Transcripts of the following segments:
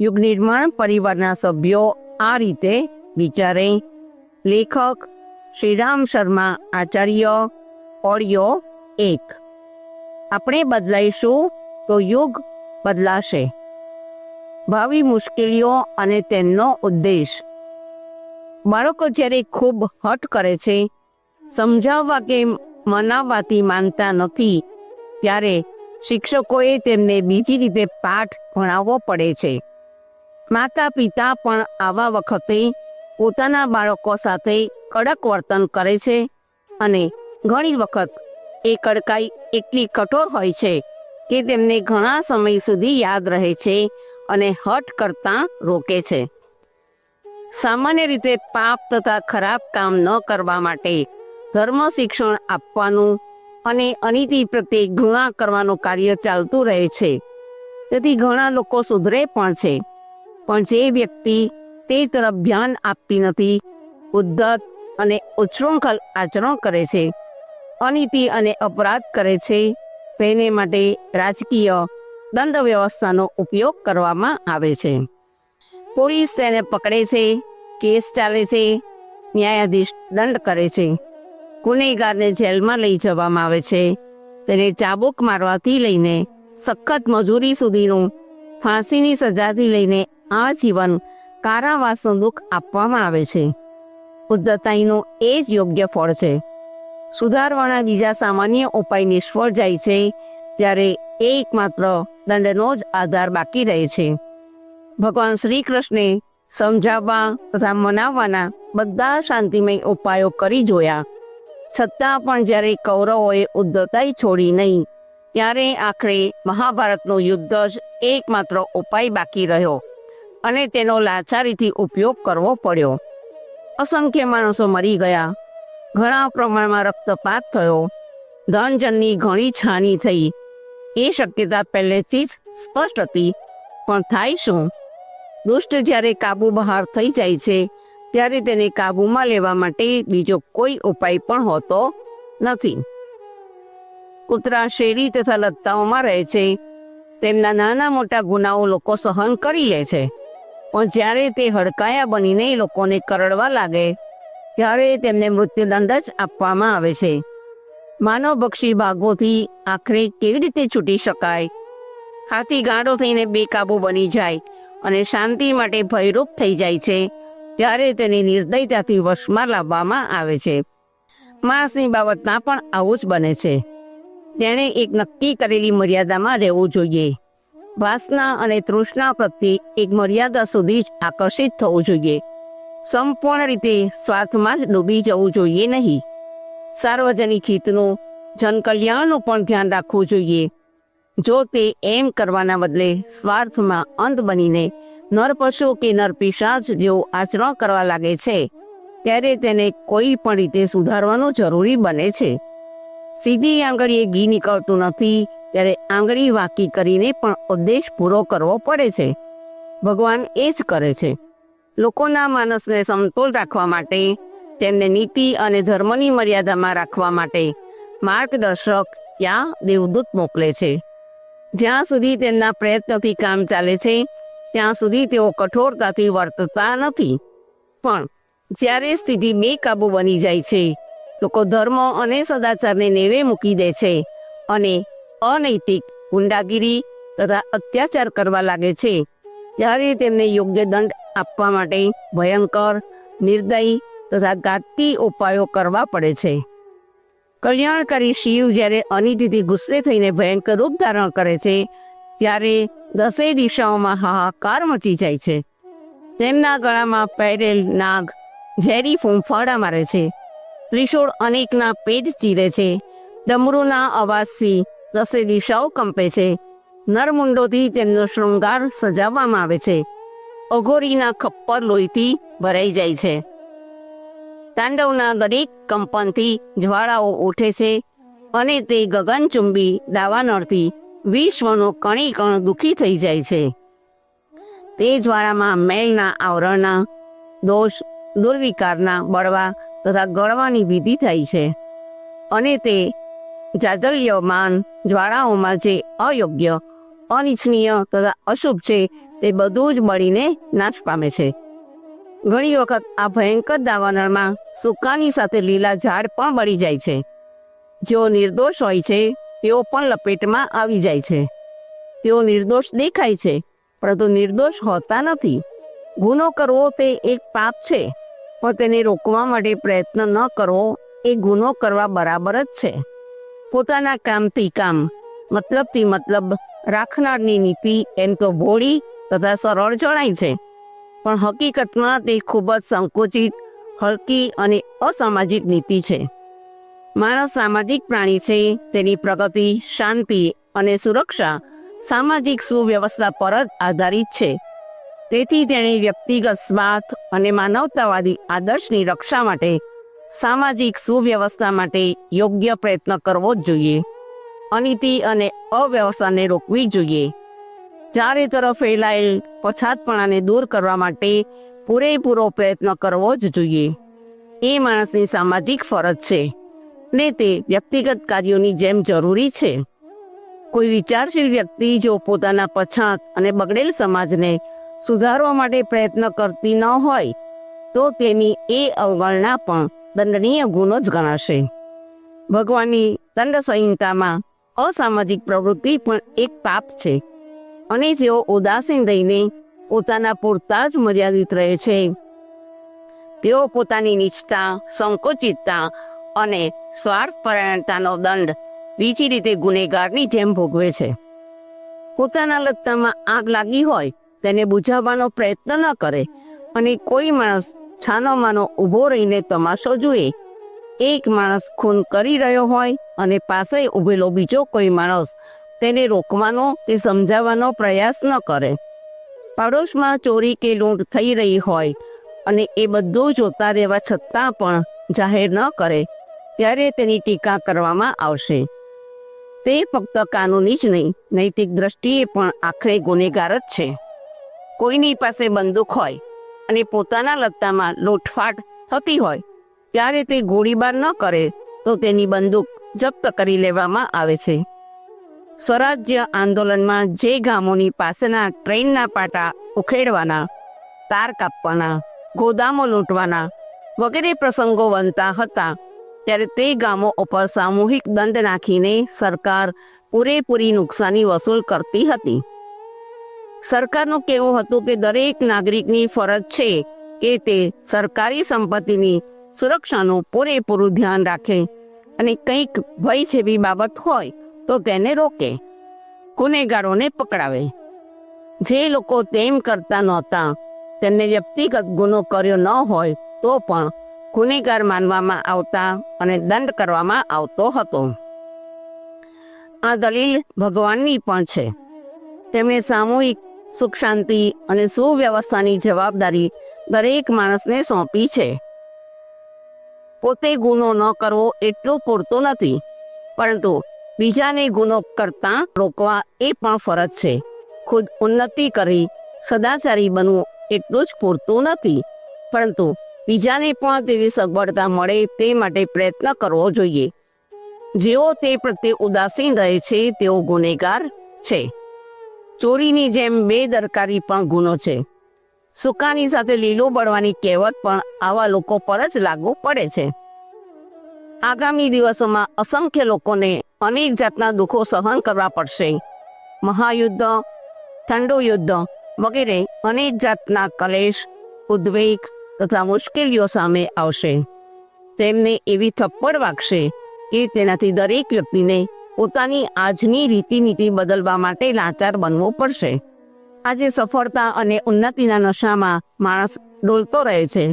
યુગ નિર્માણ પરિવારના સભ્યો આ રીતે વિચારે. લેખક શ્રીરામ શર્મા આચાર્ય. ઓડિયો 1. આપણે બદલાઈશું તો યુગ બદલાશે. ભાવિ મુશ્કેલીઓ અને તેમનો ઉદ્દેશ. બાળકો જ્યારે ખૂબ હઠ કરે છે, સમજાવવા કે મનાવવાથી માનતા નથી, ત્યારે શિક્ષકોએ તેમને બીજી રીતે પાઠ ભણાવવો પડે છે. માતા પિતા પણ આવા વખતે પોતાના બાળકો સાથે કડક વર્તન કરે છે અને ઘણી વખત એ કડકાઈ એટલી કઠોર હોય છે કે તેમને ઘણા સમય સુધી યાદ રહે છે અને હઠ કરતાં રોકે છે. સામાન્ય રીતે પાપ તથા ખરાબ કામ ન કરવા માટે ધર્મ શિક્ષણ આપવાનું અને અનીતિ પ્રત્યે ઘૃણા કરવાનું કાર્ય ચાલતું રહે છે. તેથી ઘણા લોકો સુધરે પણ છે, પણ જે વ્યક્તિ તે તરફ ધ્યાન આપતી નથી, ઉદ્ધત અને ઉચ્છૃંખલ આચરણ કરે છે, અનીતિ અને અપરાધ કરે છે, તેને માટે રાજકીય દંડ વ્યવસ્થાનો ઉપયોગ કરવામાં આવે છે. પોલીસ તેને પકડે છે, કેસ ચાલે છે, ન્યાયાધીશ દંડ કરે છે, ગુનેગારને જેલમાં લઈ જવામાં આવે છે, તેને ચાબુક મારવાથી લઈને સખત મજૂરી સુધીનું, ફાંસીની સજાથી લઈને આજીવન કારાવાસનું દુઃખ આપવામાં આવે છે. ઉદ્ધતાઈનું એ જ યોગ્ય ફળ છે. સુધારવાના બીજા સામાન્ય ઉપાય નિષ્ફળ જાય છે ત્યારે એકમાત્ર દંડનો જ આધાર બાકી રહે છે. ભગવાન શ્રી કૃષ્ણે સમજાવવા તથા મનાવવાના બધા શાંતિમય ઉપાયો કરી જોયા, છતાં પણ જ્યારે કૌરવોએ ઉદ્ધતાઈ છોડી નહીં, ત્યારે આખરે મહાભારતનું યુદ્ધ જ એકમાત્ર ઉપાય બાકી રહ્યો અને તેનો લાચારીથી ઉપયોગ કરવો પડ્યો. અસંખ્ય માણસો મરી ગયા, ઘણા પ્રમાણમાં રક્તપાત થયો, ધનજનની ઘણી છાની થઈ. એ શક્યતા પહેલેથી જ સ્પષ્ટ હતી, પણ થાય શું? દુષ્ટ જ્યારે કાબુ બહાર થઈ જાય છે ત્યારે તેને કાબૂમાં લેવા માટે બીજો કોઈ ઉપાય પણ હોતો નથી. કૂતરા શેરી તથા લત્તાઓમાં રહે છે. તેમના નાના મોટા ગુનાઓ લોકો સહન કરી લે છે, પણ જ્યારે તે હડકાયા બનીને લોકોને કરડવા લાગે ત્યારે તેમને મૃત્યુદંડ જ આપવામાં આવે છે. માનવભક્ષી ભાગોથી આખરે કેવી રીતે છૂટી શકાય? હાથી ગાંડો થઈને બેકાબૂ બની જાય અને શાંતિ માટે ભયરૂપ થઈ જાય છે, ત્યારે તેને નિર્દયતાથી વશમાં લાવવામાં આવે છે. માણસની બાબતમાં પણ આવું જ બને છે. તેણે એક નક્કી કરેલી મર્યાદામાં રહેવું જોઈએ. વાસના અને તૃષ્ણા પ્રત્યે એક મર્યાદા સુધી જ આકર્ષિત થવું જોઈએ. સંપૂર્ણ રીતે સ્વાર્થમાં જ ડૂબી જવું જોઈએ નહીં. સાર્વજનિક હિતનું, જનકલ્યાણનું પણ ધ્યાન રાખવું જોઈએ. જો તે એમ કરવાના બદલે સ્વાર્થમાં અંધ બનીને નરપશુ કે નરપિશાચ જેવું આચરણ કરવા લાગે છે, ત્યારે તેને કોઈ પણ રીતે સુધારવાનું જરૂરી બને છે. સીધી આંગળીએ ઘી નીકળતું નથી, ત્યારે આંગળી વાંકી કરીને પણ ઉદ્દેશ પૂરો કરવો પડે છે. ભગવાન એ જ કરે છે. લોકોના માનસને સમતોલ રાખવા માટે, તેમને નીતિ અને ધર્મની મર્યાદામાં રાખવા માટે માર્ગદર્શક યા દેવદૂત મોકલે છે. જ્યાં સુધી તેમના પ્રયત્નથી કામ ચાલે છે ત્યાં સુધી તેઓ કઠોરતાથી વર્તતા નથી, પણ જ્યારે સ્થિતિ બેકાબૂ બની જાય છે, લોકો ધર્મ અને સદાચારને નેવે મૂકી દે છે અને અનૈતિક ગુંડાગીરી તથા અત્યાચાર કરવા લાગે છે, ત્યારે તેમને યોગ્ય દંડ આપવા માટે ભયંકર, નિર્દયી તથા ઘાતકી ઉપાયો કરવા પડે છે. કલ્યાણકારી શિવ જ્યારે અનિતિથી ગુસ્સે થઈને ભયંકર રૂપ ધારણ કરે છે, ત્યારે 10 દિશાઓમાં હાહાકાર મચી જાય છે. તેમના ગળામાં પહેરેલ નાગ ઝેરી ફૂંફાડા મારે છે. ત્રિશૂળ અનેકના પેટ ચીરે છે. ડમરૂના અવાજથી 10 દિશાઓ કંપે છે. નરમુંડોથી તેમનો શૃંગાર સજાવવામાં આવે છે. અઘોરીના ખપ્પર લોહીથી ભરાઈ જાય છે. તાંડવના દરેક કંપનથી જ્વાળાઓ ઉઠે છે અને તે ગગનચુંબી દાવાનળથી વિશ્વનો કણે કણ દુઃખી થઈ જાય છે. તે જ્વાળામાં મેલના આવરણના દોષ, દુર્વિકારના બળવા તથા ગળવાની વિધિ થાય છે અને તે જાજલ્યમાન જ્વાળાઓમાં જે અયોગ્ય અનિચ્છનીય તથા અશુભ છે તે બધું જ બળીને નાશ પામે છે. ઘણી વખત આ ભયંકર દાવાનળમાં સૂકાની સાથે લીલા ઝાડ પણ બળી જાય છે. જેઓ નિર્દોષ હોય છે તેઓ પણ લપેટમાં આવી જાય છે. તેઓ નિર્દોષ દેખાય છે પરંતુ નિર્દોષ હોતા નથી. ગુનો કરવો તે એક પાપ છે, પણ તેને રોકવા માટે પ્રયત્ન ન કરવો એ ગુનો કરવા બરાબર જ છે. પોતાના કામથી કામ, મતલબથી મતલબ રાખનારની નીતિ એમ તો ભોળી તથા સરળ જણાય છે, પણ હકીકતમાં તે ખૂબ જ સંકુચિત, હલકી અને અસામાજિક નીતિ છે. માણસ સામાજિક પ્રાણી છે. તેની પ્રગતિ, શાંતિ અને સુરક્ષા સામાજિક સુવ્યવસ્થા પર જ આધારિત છે. તેથી તેણે વ્યક્તિગત સ્વાર્થ અને માનવતાવાદી આદર્શની રક્ષા માટે સામાજિક સુવ્યવસ્થા માટે યોગ્ય પ્રયત્ન કરવો જ જોઈએ. અનીતિ અને અવ્યવસ્થાને રોકવી જોઈએ. ચારે તરફ ફેલાયેલ પછાતપણાને દૂર કરવા માટે પૂરેપૂરો પ્રયત્ન કરવો જ જોઈએ. એ માણસની સામાજિક ફરજ છે ને તે વ્યક્તિગત કાર્યોની જેમ જરૂરી છે. કોઈ વિચારશીલ વ્યક્તિ જો પોતાના પછાત અને બગડેલ સમાજને સુધારવા માટે પ્રયત્ન કરતી ન હોય તો તેની એ અવગણના પણ દંડનીય ગુનો જ ગણાશે. ભગવાનની દંડ સંહિતામાં અસામાજિક પ્રવૃત્તિ પણ એક પાપ છે અને જેઓ ઉદાસીન રહીને પોતાના પૂરતા જ મર્યાદિત રહે છે તેઓ પોતાની નીચતા, સંકોચિતતા અને સ્વાર્થપરાયણતાનો દંડ બીજી રીતે ગુનેગારની જેમ ભોગવે છે. પોતાના લત્તામાં આગ લાગી હોય તેને બુઝાવવાનો પ્રયત્ન ન કરે અને કોઈ માણસ છાનોમાનો ઊભો રહીને તમાશો જુએ. એક માણસ ખૂન કરી રહ્યો હોય અને પાસે ઊભેલો બીજો કોઈ માણસ તેને રોકવાનો કે સમજાવવાનો પ્રયાસ ન કરે. પાડોશમાં ચોરી કે લૂંટ થઈ રહી હોય અને એ બધું જોતા રહેવા છતાં પણ જાહેર ન કરે ત્યારે તેની ટીકા કરવામાં આવશે. તે ફક્ત કાનૂની જ નહીં, નૈતિક દ્રષ્ટિએ પણ આખરે ગુનેગાર જ છે. કોઈની પાસે બંદૂક હોય અને પોતાના લત્તામાં લૂંટફાટ થતી હોય ત્યારે તે ગોળીબાર ન કરે તો તેની બંદૂક જપ્ત કરી લેવામાં આવે છે. સ્વરાજ્ય આંદોલનમાં જે ગામોની પાસેના ટ્રેનના પાટા ઉખેડવાના, તાર કાપવાના, ગોદામો લૂંટવાના વગેરે પ્રસંગો બનતા હતા ત્યારે તે ગામો ઉપર સામૂહિક દંડ નાખીને સરકાર પૂરેપૂરી નુકસાની વસૂલ કરતી હતી. સરકારનું કહેવું હતું કે દરેક નાગરિકની ફરજ છે કે તે સરકારી સંપત્તિની સુરક્ષાનું પૂરેપૂરું ધ્યાન રાખે અને કંઈક ભય જેવી બાબત હોય તો તેને રોકે, ગુનેગારોને પકડાવે. જે લોકો તેમ કરતા નહોતા તેમને વ્યક્તિગત ગુનો કર્યો ન હોય તો પણ ગુનેગાર માનવામાં આવતા અને દંડ કરવામાં આવતો હતો. આ દલીલ ભગવાનની પણ છે. તેમણે સામૂહિક સુખ શાંતિ અને સુવ્યવસ્થાની જવાબદારી દરેક માણસને સોંપી છે. પોતે ગુનો ન કરવો એટલું પૂરતું નથી, પરંતુ બીજાને ગુનો કરતા રોકવા એ પણ ફરજ છે. ખુદ ઉન્નતિ કરી સદાચારી બનવું એટલું જ પૂરતું નથી, પરંતુ બીજાને પણ તેવી સગવડતા મળે તે માટે પ્રયત્ન કરવો જોઈએ. જેઓ તે પ્રત્યે ઉદાસીન રહે છે તેઓ ગુનેગાર છે. ચોરીની જેમ બેદરકારી પણ ગુનો છે. સૂકાની સાથે લીલું બળવાની કહેવત પણ આવા લોકો પર જ લાગુ પડે છે. આગામી દિવસોમાં અસંખ્ય લોકોને અનેક જાતના દુઃખો સહન કરવા પડશે. મહાયુદ્ધ, ઠંડુ યુદ્ધ વગેરે અનેક જાતના કલેશ, ઉદ્વેગ તથા મુશ્કેલીઓ સામે આવશે. તેમને એવી થપ્પડ વાગશે કે તેનાથી દરેક વ્યક્તિને પોતાની આજની રીતિનીતિ બદલવા માટે લાચાર બનવું પડશે. આજે સફળતા અને ઉન્નતિના નશામાં માણસ ડોલતો રહે છે.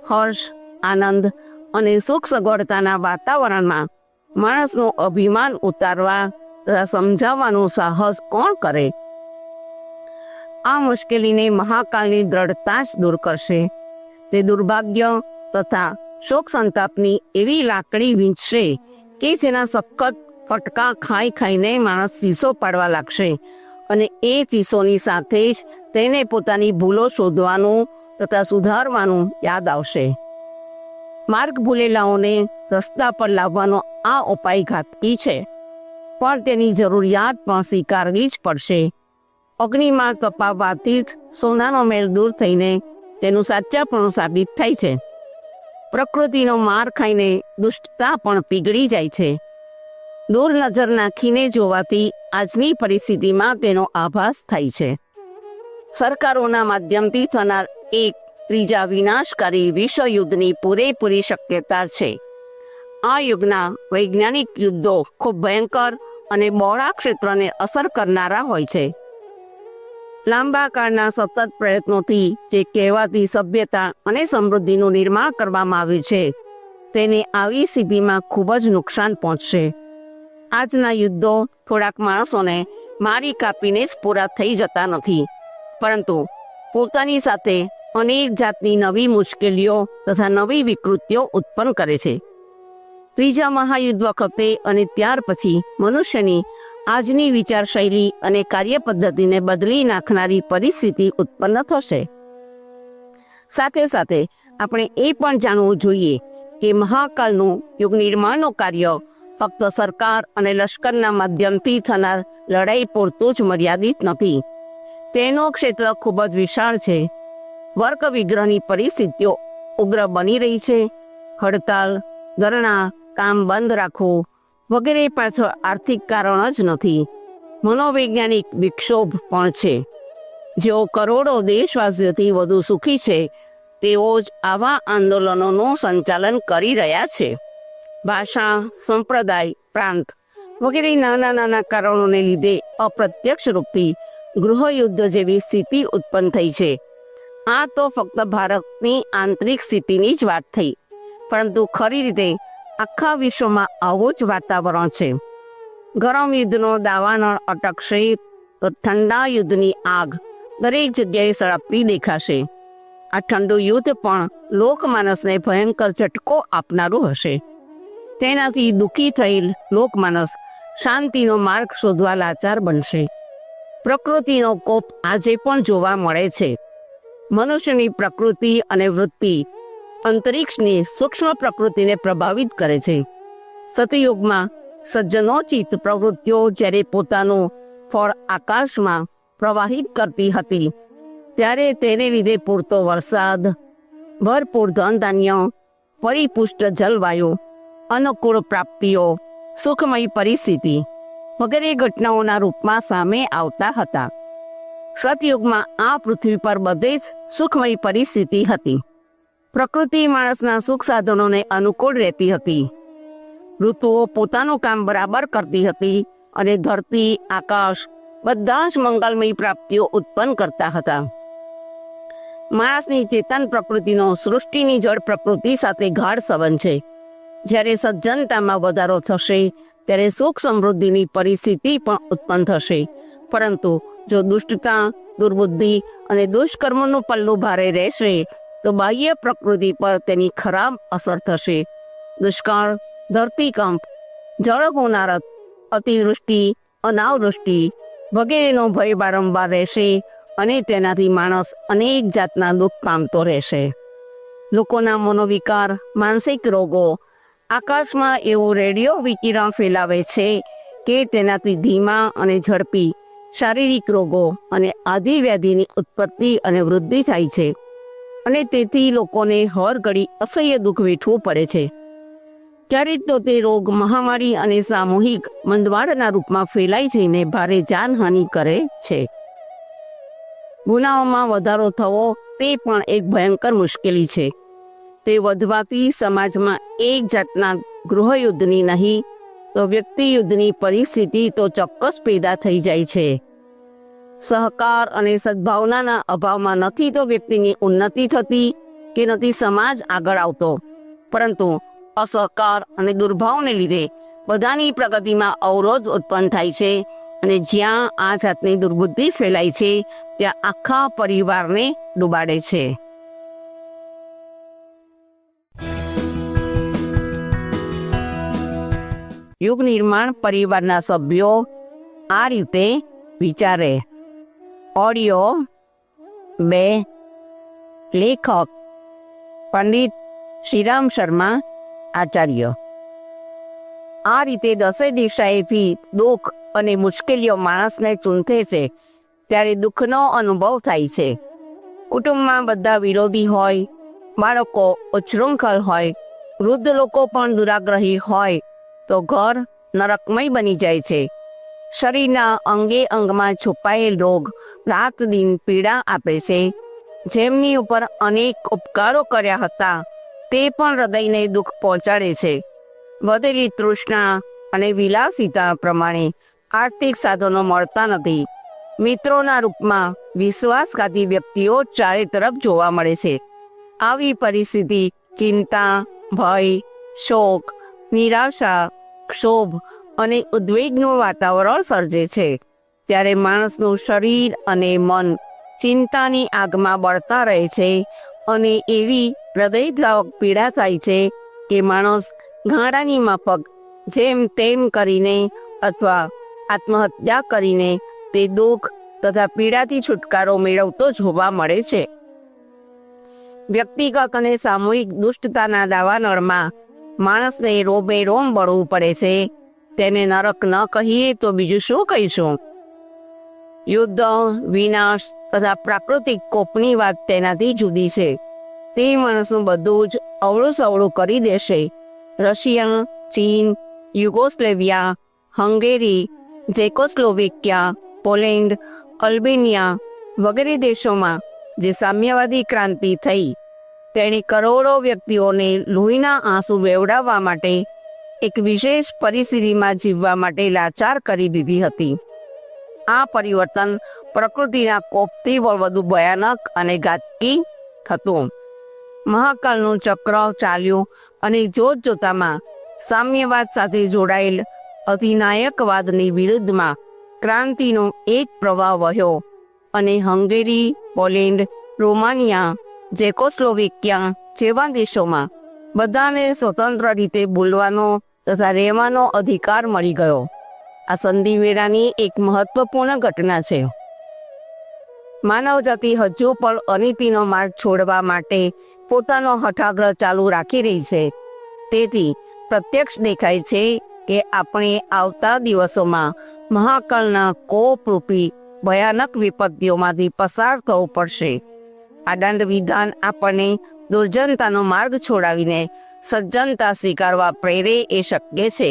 હર્ષ, આનંદ અને સુખ સગવડતાના વાતાવરણમાં માણસનું અભિમાન ઉતારવા તથા સમજાવવાનું સાહસ કોણ કરે? આ મુશ્કેલીને મહાકાળની દ્રઢતા જ દૂર કરશે. તે દુર્ભાગ્ય તથા શોક સંતાપની એવી લાકડી વીંચશે કે જેના સખત ફટકા ખાઈ ખાઈને માણસ ચીસો પાડવા લાગશે અને એ ચીસોની સાથે જ તેને પોતાની ભૂલો શોધવાનું તથા સુધારવાનું યાદ આવશે. માર્ગ ભૂલેલાઓને રસ્તા પર લાવવાનો આ ઉપાય ઘાતકી છે. પણ તેની જરૂરિયાત પણ સ્વીકારવી જ પડશે. અગ્નિમાં તપાવવાથી જ સોનાનો મેલ દૂર થઈને તેનું સાચાપણું સાબિત થાય છે. પ્રકૃતિનો માર ખાઈને દુષ્ટતા પણ પીગળી જાય છે. દૂર નજર નાખીને જોવાથી આજની પરિસ્થિતિમાં તેનો આભાસ થાય છે. સરકારોના માધ્યમથી થનાર એક ત્રીજા વિનાશકારી વિશ્વયુદ્ધની પૂરેપૂરી શક્યતા છે. આ યુગના વૈજ્ઞાનિક યુદ્ધો ખૂબ ભયંકર અને બહોળા ક્ષેત્રને અસર કરનારા હોય છે. લાંબા કાળના સતત પ્રયત્નોથી જે કહેવાતી સભ્યતા અને સમૃદ્ધિનું નિર્માણ કરવામાં આવ્યું છે તેને આવી સ્થિતિમાં ખૂબ જ નુકસાન પહોંચશે. આજના યુદ્ધો થોડાક માણસોને મારી કાપીને જ પૂરા થઈ જતા નથી, પરંતુ પોતાની સાથે અનેક જાતની નવી મુશ્કેલીઓ તથા નવી વિકૃતિઓ ઉત્પન્ન કરે છે. ત્રીજા મહાયુદ્ધ વખતે અને ત્યાર પછી મનુષ્યની આજની વિચારશૈલી અને કાર્યપદ્ધતિને બદલી નાખનારી પરિસ્થિતિ ઉત્પન્ન થશે. સાથે સાથે આપણે એ પણ જાણવું જોઈએ કે મહાકાળનું યુગ નિર્માણનું કાર્ય ફક્ત સરકાર અને લશ્કરના માધ્યમથી થનાર લડાઈ પૂરતું જ મર્યાદિત નથી. તેનું ક્ષેત્ર ખૂબ જ વિશાળ છે. વર્ગ વિગ્રહની પરિસ્થિતિઓ ઉગ્ર બની રહી છે. હડતાલ, ધરણા, કામ બંધ રાખવું વગેરે પાછળ આર્થિક કારણ જ નથી, મનોવૈજ્ઞાનિક વિક્ષોભ પણ છે. જેઓ કરોડો દેશવાસીઓથી વધુ સુખી છે તેઓ જ આવા આંદોલનોનું સંચાલન કરી રહ્યા છે. ભાષા, સંપ્રદાય, પ્રાંત વગેરે નાના નાના કારણોને લીધે અપ્રત્યક્ષ રૂપથી ગૃહયુદ્ધ જેવી સ્થિતિ ઉત્પન્ન થઈ છે. આ તો ફક્ત ભારતની આંતરિક સ્થિતિની જ વાત થઈ, પરંતુ ખરી રીતે આખા વિશ્વમાં આવું જ વાતાવરણ છે. ગરમ યુદ્ધનો દાવાનળ અટકશે તો ઠંડા યુદ્ધની આગ દરેક જગ્યાએ સળગતી દેખાશે. આ ઠંડુ યુદ્ધ પણ લોકમાનસને ભયંકર ઝટકો આપનારું હશે. તેનાથી દુઃખી થયેલ લોકમાનસ શાંતિનો માર્ગ શોધવા લાચાર બનશે. પ્રકૃતિનો કોપ આજે પણ જોવા મળે છે. મનુષ્યની પ્રકૃતિ અને વૃત્તિ અંતરિક્ષની સૂક્ષ્મ પ્રકૃતિને પ્રભાવિત કરે છે. સતયુગમાં સજ્જનોચિત પ્રવૃત્તિઓ જ્યારે પોતાનું ફળ આકાશમાં પ્રવાહિત કરતી હતી ત્યારે તેને લીધે પૂરતો વરસાદ, ભરપૂર ધન ધાન્ય, પરિપુષ્ટ જલવાયુ, અનુકૂળ પ્રાપ્તિઓ, સુખમય પરિસ્થિતિ વગેરે ઘટનાઓના રૂપમાં સામે આવતા હતા. સતયુગમાં આ પૃથ્વી પર બધે જ સુખમય પરિસ્થિતિ હતી. પ્રકૃતિ માણસના સુખ સાધનોને અનુકૂળ રહેતી હતી. ઋતુઓ પોતાનું કામ બરાબર કરતી હતી અને ધરતી, આકાશ બધા જ મંગલમય પ્રાપ્તિઓ ઉત્પન્ન કરતા હતા. માણસની ચેતન પ્રકૃતિનો સૃષ્ટિની જળ પ્રકૃતિ સાથે ગાઢ સંબંધ છે. જ્યારે સજ્જનતામાં વધારો થશે ત્યારે સુખ સમૃદ્ધિની પરિસ્થિતિ પણ ઉત્પન્ન થશે. પરંતુ જો દુષ્ટતા, દુર્બુદ્ધિ અને દુષ્કર્મનું પલ્લું ભારે રહેશે તો બાહ્ય પ્રકૃતિ પર તેની ખરાબ અસર થશે. દુષ્કાળ, ધરતીકંપ, જળગુનારત, અતિવૃષ્ટિ, અનાવૃષ્ટિ વગેરેનો ભય વારંવાર રહેશે અને તેનાથી માણસ અનેક જાતના દુઃખ પામતો રહેશે. લોકોના મનોવિકાર, માનસિક રોગો આકાશમાં એવું રેડિયો વિકિરણ ફેલાવે છે કે તેનાથી ધીમા અને ઝડપી શારીરિક રોગો અને આધિવ્યાધિની ઉત્પત્તિ અને વૃદ્ધિ થાય છે અને તેથી લોકોને હર ઘડી અસહ્ય દુઃખ વેઠવું પડે છે. ક્યારેક તો તે રોગ મહામારી અને સામૂહિક મંદવાડના રૂપમાં ફેલાઈ જઈને ભારે જાનહાનિ કરે છે. ગુનાઓમાં વધારો થવો તે પણ એક ભયંકર મુશ્કેલી છે. તે વધવાથી સમાજમાં એક જાતના ગૃહયુદ્ધની નહીં તો વ્યક્તિ યુદ્ધની પરિસ્થિતિ તો ચોક્કસ પેદા થઈ જાય છે. સહકાર અને સદભાવનાના અભાવમાં નથી તો વ્યક્તિની ઉન્નતિ થતી કે નથી સમાજ આગળ આવતો, પરંતુ અસહકાર અને દુર્ભાવને લીધે બધાની પ્રગતિમાં અવરોધ ઉત્પન્ન થાય છે અને જ્યાં આ જાતની દુર્બુદ્ધિ ફેલાય છે ત્યાં આખા પરિવારને ડૂબાડે છે. યુગ નિર્માણ પરિવારના સભ્યો આ રીતે વિચારે. ઓડિયો 2. લેખક પંડિત શ્રીરામ શર્મા આચાર્ય. આ રીતે દસે દિશાએથી દુઃખ અને મુશ્કેલીઓ માણસને ચૂંથે છે ત્યારે દુઃખનો અનુભવ થાય છે. કુટુંબમાં બધા વિરોધી હોય, બાળકો ઉચ્છૃંખલ હોય, વૃદ્ધ લોકો પણ દુરાગ્રહી હોય તો ઘર નરકમય બની જાય છે. શરીરના અંગે અંગમાં છુપાયેલ રોગ રાત દિન પીડા આપે છે. જેમની ઉપર અનેક ઉપકારો કર્યા હતા તે પણ હૃદયને દુઃખ પહોંચાડે છે. વધેલી તૃષ્ણા અને વિલાસિતા પ્રમાણે આર્થિક સાધનો મળતા નથી. મિત્રોના રૂપમાં વિશ્વાસઘાતી વ્યક્તિઓ ચારે તરફ જોવા મળે છે. આવી પરિસ્થિતિ ચિંતા, ભય, શોક, નિરાશા, ક્ષોભ અને ઉદ્વેગનું વાતાવરણ સર્જે છે. ત્યારે માણસનું શરીર અને મન ચિંતાની આગમાં બળતા રહે છે અને એવી હૃદયદ્રાવક પીડા થાય છે કે માણસ ગાડાની માફક જેમ તેમ કરીને અથવા આત્મહત્યા કરીને તે દુઃખ તથા પીડાથી છુટકારો મેળવતો જોવા મળે છે. વ્યક્તિગત અને સામૂહિક દુષ્ટતાના દાવાનળમાં માણસને રોબે રોમ બળવું પડે છે. તેને નરક ન કહીએ તો બીજું શું કહીશું? યુદ્ધ, વિનાશ તથા પ્રાકૃતિક કોપની વાત તેનાથી જુદી છે. તે માણસનું બધું જ અવળું સવળું કરી દેશે. રશિયા, ચીન, યુગોસ્લેવિયા, હંગેરી, ઝેકોસ્લોવેકિયા, પોલેન્ડ, અલ્બેનિયા વગેરે દેશોમાં જે સામ્યવાદી ક્રાંતિ થઈ તેણે કરોડો વ્યક્તિઓને લોહીના આંસુ વેવડાવવા માટે એક વિશેષ પરિસ્થિતિમાં જીવવા માટે લાચાર કરી દીધી હતી. આ પરિવર્તન પ્રકૃતિના કોપથી પણ વધુ ભયાનક અને ઘાતકી હતું. મહાકાળનું ચક્ર ચાલ્યું અને જોત જોતામાં સામ્યવાદ સાથે જોડાયેલ અધિનાયકવાદની વિરુદ્ધમાં ક્રાંતિનો એક પ્રવાહ વહ્યો અને હંગેરી, પોલેન્ડ, રોમાનિયા, ઝેકોસ્લોવેકિયા જેવા દેશોમાં બધાને સ્વતંત્ર રીતે બોલવાનો તથા રહેવાનો અધિકાર મળી ગયો. આ સંધિવેળાની એક મહત્વપૂર્ણ ઘટના છે. માનવજાતિ હજુ પણ અનીતિનો માર્ગ છોડવા માટે પોતાનો હઠાગ્રહ ચાલુ રાખી રહી છે. તેથી પ્રત્યક્ષ દેખાય છે કે આપણે આવતા દિવસોમાં મહાકાળના કોપરૂપી ભયાનક વિપત્તિઓમાંથી પસાર થવું પડશે. આ દંડ વિધાન આપણને દુર્જનતાનો માર્ગ છોડાવીને સજ્જનતા સ્વીકારવા પ્રેરે એ શક્ય છે.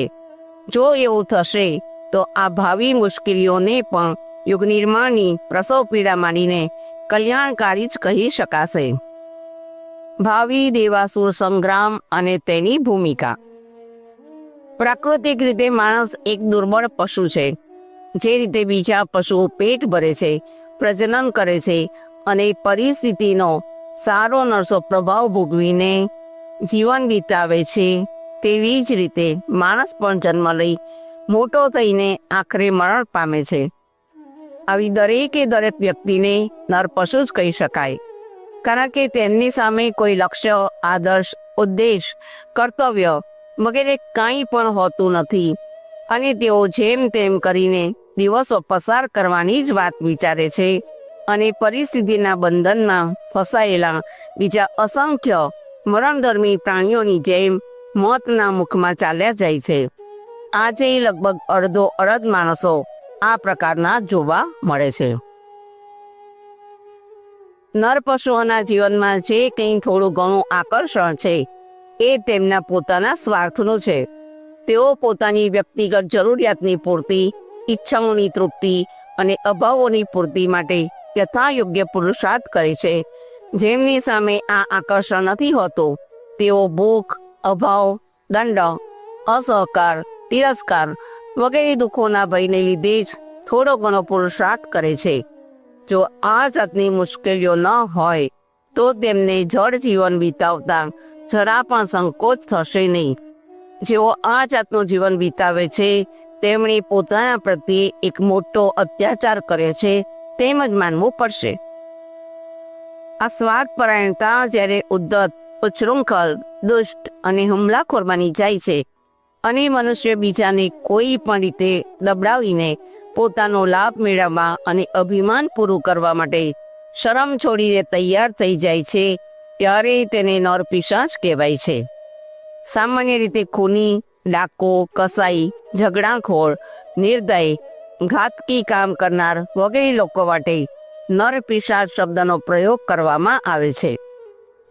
જો એવું થશે તો આ ભાવિ મુશ્કેલીઓને પણ યુગ નિર્માણની પ્રસવ પીડા માંડીને કલ્યાણકારી જ કહી શકાશે. ભાવિ દેવાસુર સંગ્રામ અને તેની ભૂમિકા. પ્રાકૃતિક રીતે માણસ એક દુર્બળ પશુ છે. જે રીતે બીજા પશુઓ પેટ ભરે છે, પ્રજનન કરે છે અને પરિસ્થિતિનો સારો નરસો પ્રભાવ ભોગવીને જીવન વિતાવે છે, તેવી જ રીતે માણસ પણ જન્મ લઈ મોટો થઈને આખરે મરણ પામે છે. આવી દરેકે દરેક વ્યક્તિને નરપશુ જ કહી શકાય, કારણ કે તેમની સામે કોઈ લક્ષ્ય, આદર્શ, ઉદ્દેશ, કર્તવ્ય વગેરે કાંઈ પણ હોતું નથી અને તેઓ જેમ તેમ કરીને દિવસો પસાર કરવાની જ વાત વિચારે છે અને પરિસ્થિતિના બંધનમાં ફસાયેલા બીજા અસંખ્ય મરણધર્મી પ્રાણીઓની જેમ મોતના મુખમાં ચાલ્યા જાય છે. આજે લગભગ અડધો અડધ માણસો આ પ્રકારના જોવા મળે છે. નરપશુઓના જીવનમાં જે કંઈ થોડું ઘણું આકર્ષણ છે એ તેમના પોતાના સ્વાર્થનું છે. તેઓ પોતાની વ્યક્તિગત જરૂરિયાતની પૂર્તિ, ઈચ્છાઓની તૃપ્તિ અને અભાવોની પૂર્તિ માટે યથાયોગ્ય પુરુષાર્થ કરે છે. જેમની સામે આ આકર્ષણ નથી હોતું તેઓ ભૂખ, અભાવ, દંડ, અસહકાર, તિરસ્કાર વગેરે દુઃખોના ભયને લીધે જ થોડો ઘણો પુરુષાર્થ કરે છે. જો આ જાતની મુશ્કેલીઓ ન હોય તો તેમને જડ જીવન વિતાવતા જરા પણ સંકોચ થશે નહીં. જેઓ આ જાતનું જીવન વિતાવે છે તેમણે પોતાના પ્રત્યે એક મોટો અત્યાચાર કર્યો છે તેમ જ માનવું પડશે. આ સ્વાર્થપરાયણતા જ્યારે ઉદ્ધત, ઉચ્છૃંખલ, દુષ્ટ અને હુમલાખોર બની જાય છે અને મનુષ્ય બીજાને કોઈ પણ રીતે દબડાવીને પોતાનો લાભ મેળવવા અને અભિમાન પૂરું કરવા માટે શરમ છોડીને તૈયાર થઈ જાય છે ત્યારે તેને નરપિશાચ કહેવાય છે. સામાન્ય રીતે ખૂની, ડાકો, કસાઈ, ઝઘડાખોર, નિર્દય, ઘાતકી કામ કરનાર વગેરે લોકો માટે નરપિશાચ શબ્દનો પ્રયોગ કરવામાં આવે છે.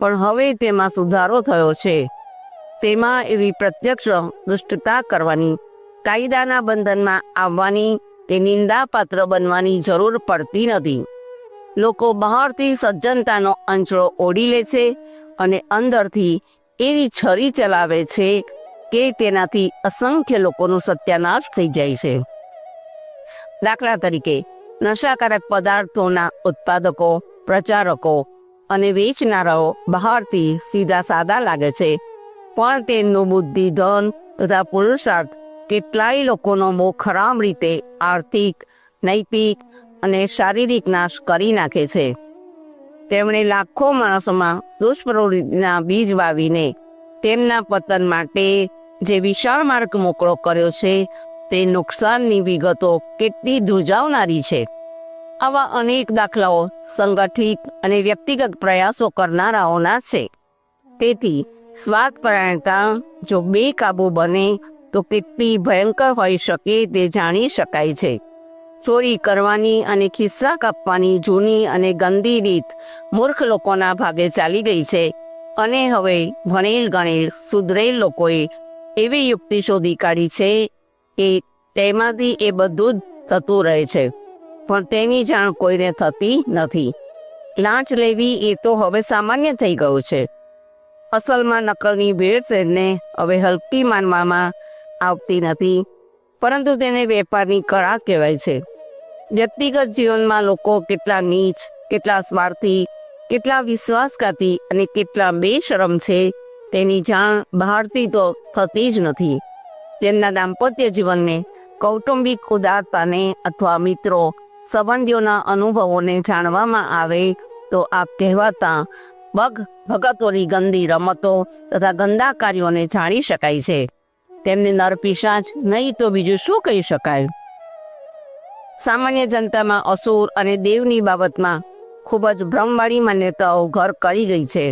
પણ હવે તેમાં સુધારો થયો છે. તેમાં એવી પ્રત્યક્ષ દુષ્ટતા કરવાની, કાયદાના બંધનમાં આવવાની કે નિંદાપાત્ર બનવાની જરૂર પડતી નથી. લોકો બહારથી સજ્જનતાનો અંચળો ઓઢી લે છે અને અંદરથી એવી છરી ચલાવે છે કે તેનાથી અસંખ્ય લોકોનું સત્યાનાશ થઈ જાય છે. દાખલા તરીકે, નશાકારક પદાર્થોના ઉત્પાદકો, પ્રચારકો અને વેચનારાઓ બહારથી સીધા સાદા લાગે છે, પણ તેમનું બુદ્ધિ, ધન તથા પુરુષાર્થ કેટલાય લોકોનો બહુ ખરાબ રીતે આર્થિક, નૈતિક અને શારીરિક નાશ કરી નાખે છે. તેમણે લાખો માણસોમાં દુષ્પ્રવૃત્તિના બીજ વાવીને તેમના પતન માટે જે વિશાળ માર્ગ મોકળો કર્યો છે, તે નુકસાનની વિગતો કેટલી ધ્રુજાવનારી છે. આવા અનેક દાખલાઓ સંગઠિત અને વ્યક્તિગત પ્રયાસો કરનારાઓના છે. તેથી સ્વાર્થપરાયણતા જો બેકાબૂ બને તો કેટલી ભયંકર હોઈ શકે તે જાણી શકાય છે. ચોરી કરવાની અને ખિસ્સા કાપવાની જૂની અને ગંદી રીત મૂર્ખ લોકોના ભાગે ચાલી ગઈ છે અને હવે ભણેલ ગણેલ સુધરેલ લોકોએ એવી યુક્તિ શોધી કાઢી છે કે તેમાંથી એ બધું જ થતું રહે છે, પણ તેની જાણ કોઈને થતી નથી. લાંચ લેવી એ તો હવે સામાન્ય થઈ ગયું છે. અસલમાં નકલની ભેળસેળને હવે હલકી માનવામાં આવતી નથી, પરંતુ તેને વેપારની કળા કહેવાય છે. વ્યક્તિગત જીવનમાં લોકો કેટલા નીચ, કેટલા સ્વાર્થી, કેટલા વિશ્વાસઘાતી અને કેટલા બેશરમ છે તેની જાણ બહારથી તો થતી જ નથી. તેમના દાંપત્ય જીવનને, કૌટુંબિક ઉદારતાને અથવા મિત્રો સંબંધીઓના અનુભવોને જાણવામાં આવે તો આ કહેવાતા ભગતોની ગંદી રમતો તથા ગંદા કાર્યોને જાણી શકાય છે. તેમને નરપિશાચ નહીં તો બીજું શું કહી શકાય? સામાન્ય જનતામાં અસુર અને દેવની બાબતમાં ખૂબ જ ભ્રમવાળી માન્યતાઓ ઘર કરી ગઈ છે.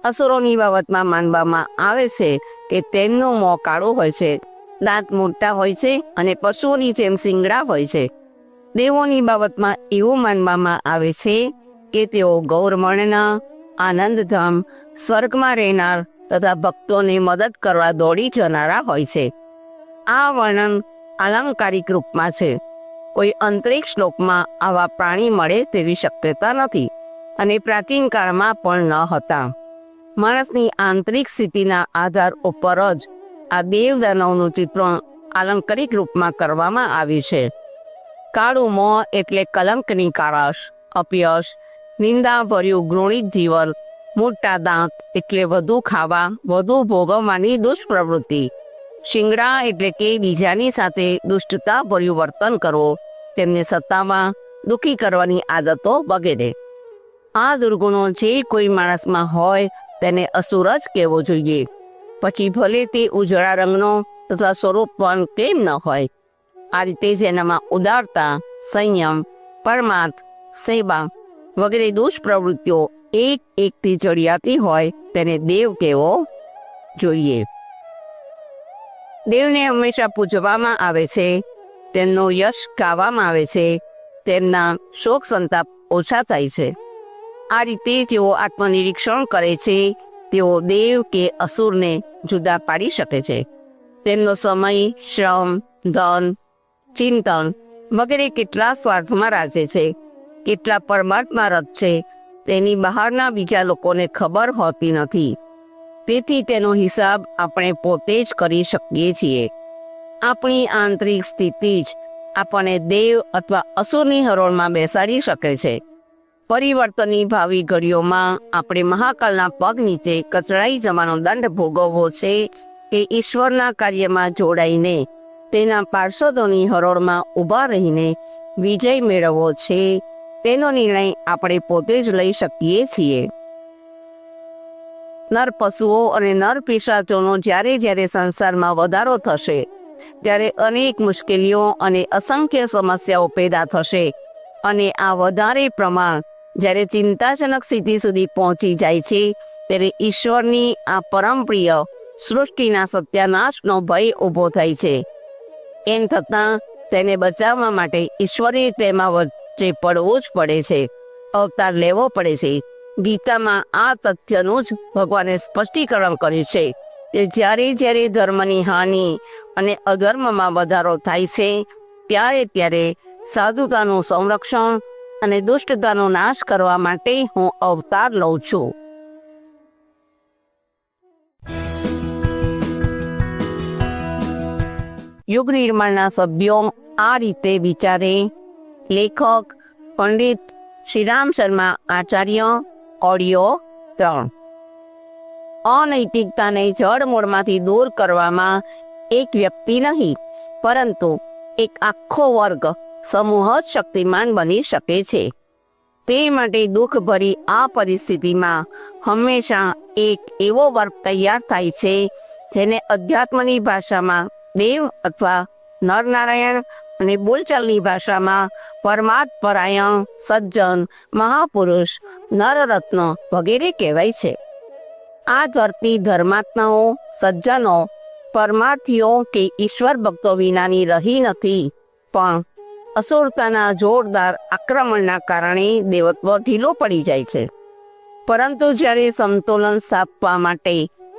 અસુરોની બાબતમાં માનવામાં આવે છે કે તેમનું મોં કાળું હોય છે, દાંત મોટા હોય છે અને પશુઓની જેમ શિંગડા હોય છે. દેવોની બાબતમાં એવું માનવામાં આવે છે કે તેઓ ગૌરવર્ણના, આનંદધામ, સ્વર્ગમાં રહેનાર તથા ભક્તોને મદદ કરવા દોડી જનારા હોય છે. આ વર્ણન આલંકારિક રૂપમાં છે. કોઈ અંતરિક્ષ લોકમાં આવા પ્રાણી મળે તેવી શક્યતા નથી અને પ્રાચીન કાળમાં પણ ન હતા. માણસની આંતરિક સ્થિતિના આધાર ઉપર જ આ દેવદાનવનું ચિત્રણ આલંકારિક રૂપમાં કરવામાં આવ્યું છે. કાળું મોં એટલે કલંકની કાળાશ, અપયશ, નિંદાભર્યું ઘૃણિત જીવન. મોટા દાંત એટલે વધુ ખાવા, વધુ ભોગવવાની દુષ્પ્રવૃત્તિ. શિંગડા એટલે કે બીજાની સાથે દુષ્ટતાભર્યું વર્તન કરવું, તેમને સતાવવા, દુઃખી કરવાની આદતો વગેરે. આ દુર્ગુણો જે કોઈ માણસમાં હોય તેને અસુર જ કહેવો જોઈએ, પછી ભલે તે ઉજળા રંગનો તથા સ્વરૂપવાન કેમ ન હોય. આ રીતે જેનામાં ઉદારતા, સંયમ, પરમાર્થ, સેવા વગેરે દુષ્પ્રવૃત્તિઓ એક એકથી ચડિયાતી હોય તેને દેવ કહેવો જોઈએ. દેવને હંમેશા પૂજવામાં આવે છે, તેમનો યશ ગાવામાં આવે છે, તેમના શોક સંતાપ ઓછા થાય છે. આ રીતે જેઓ આત્મનિરીક્ષણ કરે છે તેઓ દેવ કે અસુરને જુદા પાડી શકે છે. તેમનો સમય, શ્રમ, ધન, ચિંતન વગેરે કેટલા સ્વાર્થમાં રાજે છે, કેટલા પરમાર્થમાં રત છે તેની બહારના બીજા લોકોને ખબર હોતી નથી. તેથી તેનો હિસાબ આપણે પોતે જ કરી શકીએ છીએ. આપણી આંતરિક સ્થિતિ જ આપણને દેવ અથવા અસુરની હરોળમાં બેસાડી શકે છે. પરિવર્તનની ભાવિ ઘડીઓમાં આપણે મહાકાલના પગ નીચે કચડાઈ જવાનો દંડ ભોગવવો છે કે ઈશ્વરના કાર્યમાં જોડાઈને તેના પાર્ષદોની હરોળમાં ઊભા રહીને વિજય મેળવવો છે, તેનો નિર્ણય આપણે પોતે જ લઈ શકીએ છીએ. નર પશુઓ અને નર પિશાચોનો જ્યારે સંસારમાં વધારો થશે ત્યારે અનેક મુશ્કેલીઓ અને અસંખ્ય સમસ્યાઓ પેદા થશે અને આ વધારે પ્રમાણ જ્યારે ચિંતાજનક સ્થિતિ સુધી પહોંચી જાય છે ત્યારે ઈશ્વરની આ પરમપ્રિય સૃષ્ટિના સત્યાનાશનો ભય ઊભો થાય છે. એમ થતાં તેને બચાવવા માટે ઈશ્વરે તેમાં વચ્ચે પડવું જ પડે છે, અવતાર લેવો પડે છે. ગીતામાં આ તથ્યનું જ ભગવાને સ્પષ્ટીકરણ કર્યું છે કે જ્યારે જ્યારે ધર્મની હાનિ અને અધર્મમાં વધારો થાય છે, ત્યારે સાધુતાનું સંરક્ષણ અને દુષ્ટતાનો નાશ કરવા માટે હું અવતાર લઉં છું. યુગ નિર્માણના સભ્યો આ રીતે વિચારે. લેખક પંડિત શ્રીરામ શર્મા આચાર્ય. ઓડિયો 3. અનૈતિકતાને જડમૂળમાંથી દૂર કરવામાં એક વ્યક્તિ નહીં, પરંતુ એક આખો વર્ગ, સમૂહ જ શક્તિમાન બની શકે છે. તે માટે દુઃખભરી આ પરિસ્થિતિમાં હંમેશા એક એવો વર્ગ તૈયાર થાય છે જેને અધ્યાત્મની ભાષામાં દેવ અથવા નરનારાયણ અને બોલચાલની ભાષામાં પરમાત્પરાયણ, સજ્જન, મહાપુરુષ, નરરત્ન વગેરે કહેવાય છે. આ ધરતી ધર્માત્માઓ, સજ્જનો, પરમાર્થીઓ કે ઈશ્વર ભક્તો વિનાની રહી નથી, પણ અસુરતાના જોરદાર આક્રમણના કારણે દેવત્વ ઢીલો પડી જાય છે. પરંતુ જ્યારે સમતોલન સ્થાપવા માટે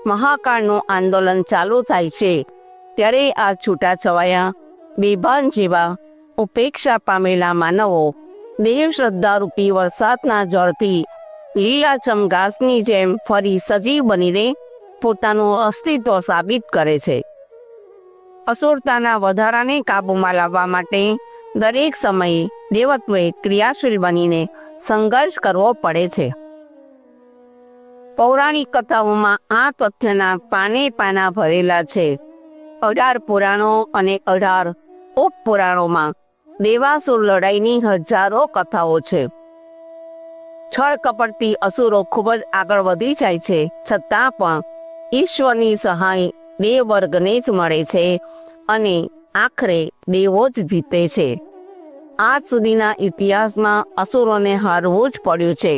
મહાકાળનું આંદોલન ચાલુ થાય છે, ત્યારે આ છૂટાછવાયા, બેભાન જેવા ઉપેક્ષા પામેલા માનવો દેવ શ્રદ્ધારૂપી વરસાદના જળથી લીલાછમ ઘાસની જેમ ફરી સજીવ બનીને પોતાનું અસ્તિત્વ સાબિત કરે છે. અસુરતાના વધારાને કાબૂમાં લાવવા માટે દરેક સમયે દેવત્વે ક્રિયાશીલ બનીને સંઘર્ષ કરવો પડે છે. પૌરાણિક કથાઓમાં આ તથ્યના પાને પાના ભરેલા છે. 18 પુરાણો અને 18 ઉપપુરાણોમાં દેવાસુર લડાઈની હજારો કથાઓ છે. છળ કપટથી અસુરો ખૂબ જ આગળ વધી જાય છે, છતાં પણ ઈશ્વરની સહાય દેવ વર્ગને જ મળે છે અને આખરે દેવો જ જીતે છે. આજ સુધીના ઇતિહાસમાં અસુરોને હારવું જ પડ્યું છે.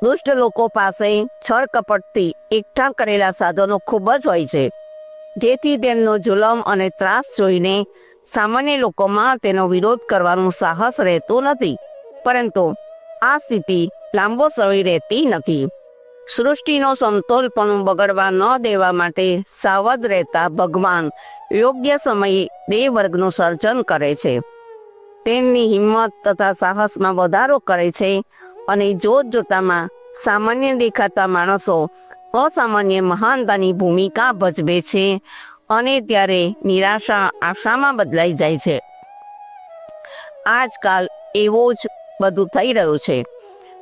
દુષ્ટ લોકો પાસે છળ કપટથી એકઠા કરેલા સાધનો ખૂબ જ હોય છે, જેથી તેમનો જુલમ અને ત્રાસ જોઈને સામાન્ય લોકોમાં તેનો વિરોધ કરવાનું સાહસ રહેતું નથી. પરંતુ આ સ્થિતિ લાંબો સમય રહેતી નથી. સૃષ્ટિનો સમતોલપણું બગડવા ન દેવા માટે સાવધ રહેતા ભગવાન યોગ્ય સમયે દેવ વર્ગનું સર્જન કરે છે. તેમની હિંમત તથા સાહસમાં વધારો કરે છે અને જોત જોતામાં સામાન્ય દેખાતા માણસો અસામાન્ય મહાનતાની ભૂમિકા ભજવે છે અને ત્યારે નિરાશા આશામાં બદલાઈ જાય છે. આજકાલ એવું જ બધું થઈ રહ્યું છે.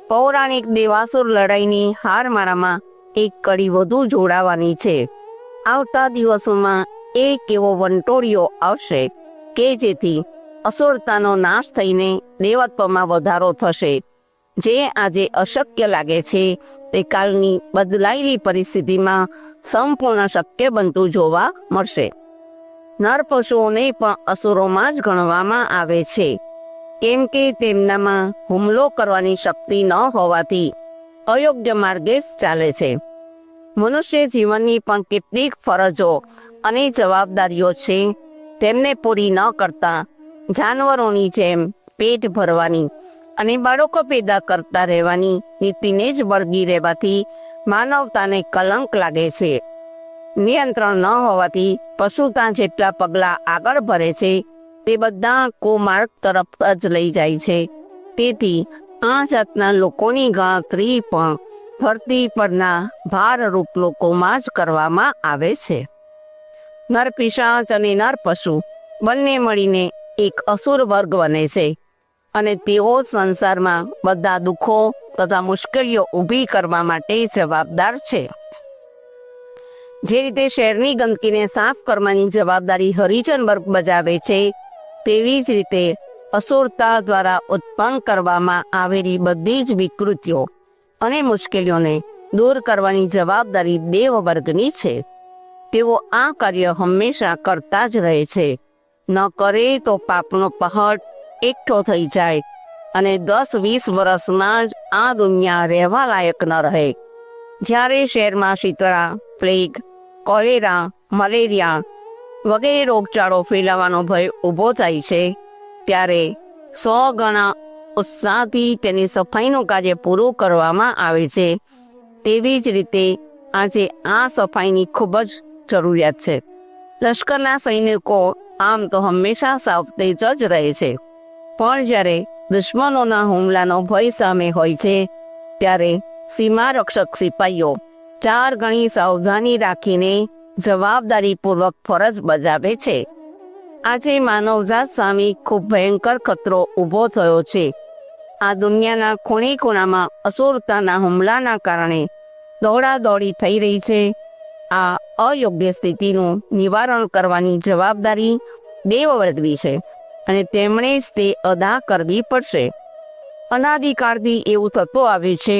પૌરાણિક દેવાસુર લડાઈની હારમાળામાં એક કડી વધુ જોડાવાની છે. આવતા દિવસોમાં એક એવો વંટોળિયો આવશે કે જેથી અસુરતાનો નાશ થઈને દેવત્વમાં વધારો થશે. જે આજે અશક્ય લાગે છે તે કાલની બદલાયેલી પરિસ્થિતિમાં સંપૂર્ણ શક્ય બનતું જોવા મળશે. નર પશુઓને પણ અસુરોમાં જ ગણવામાં આવે છે, કેમ કે તેમનામાં હુમલો કરવાની શક્તિ ન હોવાથી અયોગ્ય માર્ગે જ ચાલે છે. મનુષ્ય જીવનની પણ કેટલીક ફરજો અને જવાબદારીઓ છે, તેમને પૂરી ન કરતા જાનવરોની જેમ પેટ ભરવાની અને બાળકો પેદા કરતા રહેવાની નીતિને જ વળગી રહેવાથી માનવતાને કલંક લાગે છે. નિયંત્રણ ન હોવાથી પશુતા જેટલા પગલાં આગળ ભરે છે તે બધા કુમાર્ગ તરફ જ લઈ જાય છે. તેથી આ જાતના લોકોની ગણતરી પણ ધરતી પરના ભારરૂપ લોકોમાં જ કરવામાં આવે છે. નર પિશાચ અને નર પશુ બંને મળીને એક અસુર વર્ગ બને છે અને તેઓ સંસારમાં બધા દુઃખો તથા મુશ્કેલીઓ ઊભી કરવા માટે જવાબદાર છે. જે રીતે શહેરની ગંદકીને સાફ કરવાની જવાબદારી હરિજન વર્ગ બજાવે છે, તેવી જ રીતે અસુરતા દ્વારા ઉત્પન્ન કરવામાં આવેલી બધી જ વિકૃતિઓ અને મુશ્કેલીઓને દૂર કરવાની જવાબદારી દેવ વર્ગની છે. તેઓ આ કાર્ય હંમેશા કરતા જ રહે છે. ન કરે તો પાપનો પહાડ એકઠો થઈ જાય અને 10-20 વર્ષમાં જ આ દુનિયા રહેવા લાયક ન રહે. જ્યારે શહેરમાં શીતળા, પ્લેગ, કોલેરા, મલેરિયા વગેરે રોગચાળો ફેલાવાનો ભય ઊભો થાય છે, ત્યારે 100 ગણા ઉત્સાહથી તેની સફાઈનું કાર્ય પૂરું કરવામાં આવે છે. તેવી જ રીતે આજે આ સફાઈની ખૂબ જ જરૂરિયાત છે. લશ્કરના સૈનિકો આમ તો હંમેશા સાવચેત જ રહે છે, પણ જ્યારે દુશ્મનોના હુમલાનો ભય સામે હોય છે, ત્યારે સીમા રક્ષક સિપાહીઓ 4 ગણી સાવધાની રાખીને જવાબદારીપૂર્વક ફરજ બજાવે છે. આજે માનવજાત સામે ખૂબ ભયંકર ખતરો ઊભો થયો છે. આ દુનિયાના ખૂણે ખૂણામાં અસુરતાના હુમલાના કારણે દોડાદોડી થઈ રહી છે. આ અયોગ્ય સ્થિતિનું નિવારણ કરવાની જવાબદારી દેવવર્ગની છે અને તેમણે જ તે અદા કરવી પડશે. અનાદિકાળથી એવું થતું આવ્યું છે.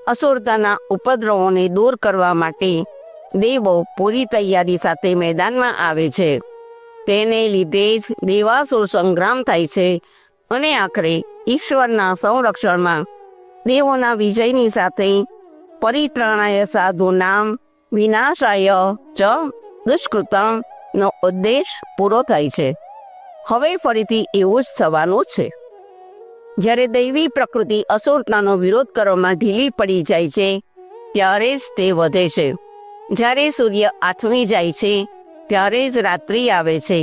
અસુરતાના ઉપદ્રવોને દૂર કરવા માટે દેવો પૂરી તૈયારી સાથે મેદાનમાં આવે છે. તેને લીધે જ દેવાસુર સંગ્રામ થાય છે અને આખરે ઈશ્વરના સંરક્ષણમાં દેવોના વિજયની સાથે પરિત્રાણાય સાધુ નામ વિનાશાય ચ દુષ્કૃતમ નો ઉદ્દેશ પૂરો થાય છે. હવે ફરીથી એવું જ થવાનું છે. જ્યારે દૈવી પ્રકૃતિ અસુરતાનો વિરોધ કરવામાં ઢીલી પડી જાય છે, ત્યારે જ તે વધે છે. જ્યારે સૂર્ય આથમી જાય છે, ત્યારે જ રાત્રિ આવે છે.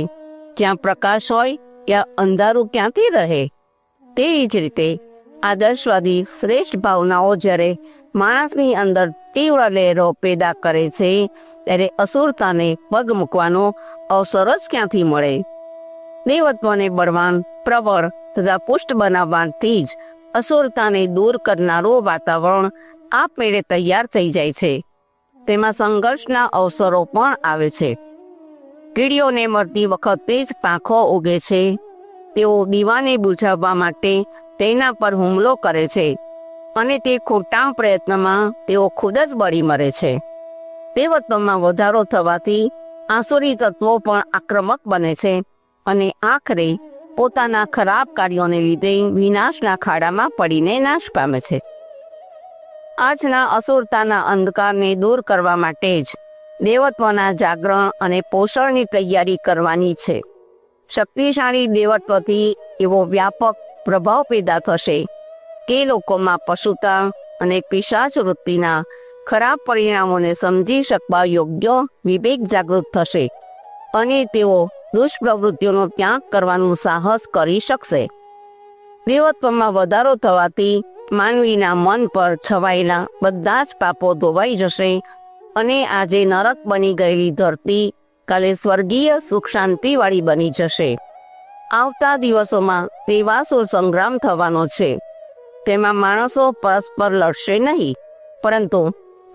જ્યાં પ્રકાશ હોય ત્યાં અંધારું ક્યાંથી રહે? તેવી જ રીતે આદર્શવાદી શ્રેષ્ઠ ભાવનાઓ જ્યારે માણસની અંદર તીવ્ર લહેરો પેદા કરે છે, ત્યારે અસુરતાને પગ મૂકવાનો અવસર જ ક્યાંથી મળે? દેવત્વને બળવાન, પ્રબળ તથા પુષ્ટ બનાવવાથી જ અસુરતાને દૂર કરનારું વાતાવરણ આપમેળે તૈયાર થઈ જાય છે. તેમાં સંઘર્ષના અવસરો પણ આવે છે. કીડીઓને મળતી વખતે જ પાંખો ઉગે છે. તેઓ દીવાને બુઝાવવા માટે તેના પર હુમલો કરે છે અને તે ખોટા પ્રયત્નમાં તેઓ ખુદ જ બળી મરે છે. દેવત્વમાં વધારો થવાથી આસુરી તત્વો પણ આક્રમક બને છે અને આખરે પોતાના ખરાબ કાર્યોને લીધે વિનાશના ખાડામાં પડીને નાશ પામે છે. આજના અસુરતાના અંધકારને દૂર કરવા માટે જ દેવત્વના જાગરણ અને પોષણની તૈયારી કરવાની છે. શક્તિશાળી દેવત્વથી એવો વ્યાપક પ્રભાવ પેદા થશે કે લોકોમાં પશુતા અને પિશાચ વૃત્તિના ખરાબ પરિણામોને સમજી શકવા યોગ્ય વિવેક જાગૃત થશે અને તેઓ દુષ્પ્રવૃત્તિઓનો ત્યાગ કરવાનું સાહસ કરી શકશે. દેવત્વમાં વધારો થવાથી માનવીના મન પર છવાયેલા બધા જ પાપો ધોવાઈ જશે અને આજે નરક બની ગયેલી ધરતી કાલે સ્વર્ગીય સુખ શાંતિવાળી બની જશે. આવતા દિવસોમાં દેવાસુર સંગ્રામ થવાનો છે. તેમાં માણસો પરસ્પર લડશે નહીં, પરંતુ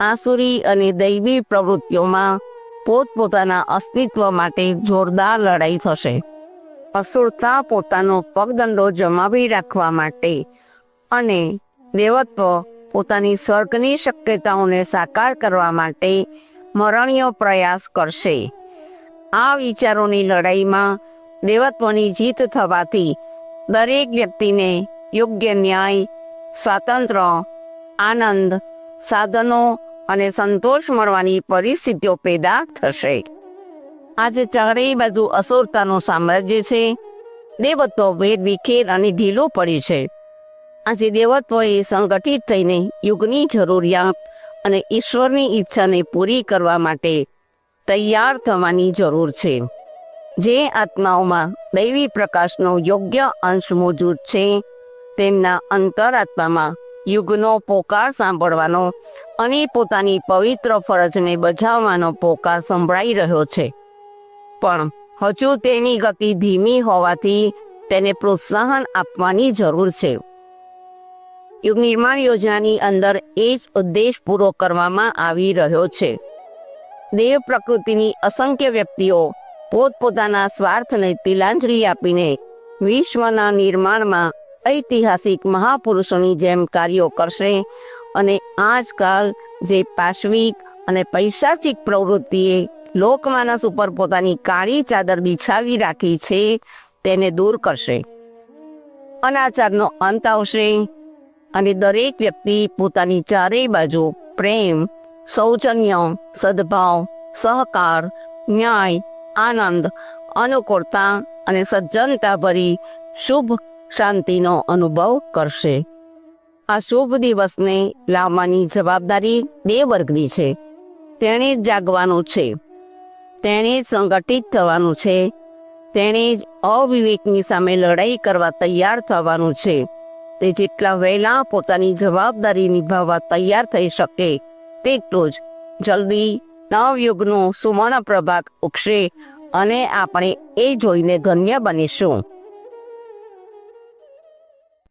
આસુરી અને દૈવી પ્રવૃત્તિઓમાં પોતપોતાના અસ્તિત્વ માટે જોરદાર લડાઈ થશે. અસુરતા પોતાનો પગદંડો જમાવી રાખવા માટે અને દેવત્વ પોતાની સ્વર્ગની શક્યતાઓને સાકાર કરવા માટે મરણીય પ્રયાસ કરશે. આ વિચારોની લડાઈમાં દેવત્વની જીત થવાથી દરેક વ્યક્તિને યોગ્ય ન્યાય, સ્વાતંત્ર્ય, આનંદ, સાધનો અને સંતોષ મળવાની પરિસ્થિતિઓ પેદા થશે. આજે ચારેય બાજુ અસુરતાનું સામ્રાજ્ય છે. દેવત્વ વેરવિખેર અને ઢીલું પડ્યું છે. આજે દેવત્વએ સંગઠિત થઈને યુગની જરૂરિયાત અને ઈશ્વરની ઈચ્છાને પૂરી કરવા માટે તૈયાર થવાની જરૂર છે. જે આત્માઓમાં દૈવી પ્રકાશનો યોગ્ય અંશ મોજૂદ છે, તેમના અંતરાત્મામાં યુગનો પોકાર સાંભળવાનો અને પોતાની પવિત્ર ફરજને બજાવવાનો પોકાર સંભળાઈ રહ્યો છે. પણ હજુ તેની ગતિ ધીમી હોવાથી તેને પ્રોત્સાહન આપવાની જરૂર છે. યુગ નિર્માણ યોજનાની અંદર એ જ ઉદ્દેશ પૂરો કરવામાં આવી રહ્યો છે. દેવ પ્રકૃતિની અસંખ્ય વ્યક્તિઓ પોતપોતાના સ્વાર્થને તિલાંજલિ આપીને વિશ્વના નિર્માણમાં ઐતિહાસિક મહાપુરુષોની જેમ કાર્યો કરશે અને આજકાલ જે પાશવિક અને પૈશાચિક પ્રવૃત્તિએ લોકમાનસ ઉપર પોતાની કાળી ચાદર બિછાવી રાખી છે તેને દૂર કરશે. અનાચારનો અંત આવશે અને દરેક વ્યક્તિ પોતાની ચારેય બાજુ પ્રેમ, સૌજન્ય, સદભાવ સહકાર, ન્યાય, આનંદ, અનુકૂળતા અને સજ્જનતા ભરી શુભ શાંતિનો અનુભવ કરશે. આ શુભ દિવસને લાવવાની જવાબદારી 2 વર્ગની છે. તેણે જ જાગવાનું છે, તેણે જ સંગઠિત થવાનું છે, તેણે જ અવિવેકની સામે લડાઈ કરવા તૈયાર થવાનું છે. તે જેટલા વહેલા પોતાની જવાબદારી નિભાવવા તૈયાર થઈ શકે તેટલું જ જલ્દી નવયુગનો સુવર્ણ પ્રભાત ઉગશે અને આપણે એ જોઈને ધન્ય બનીશું.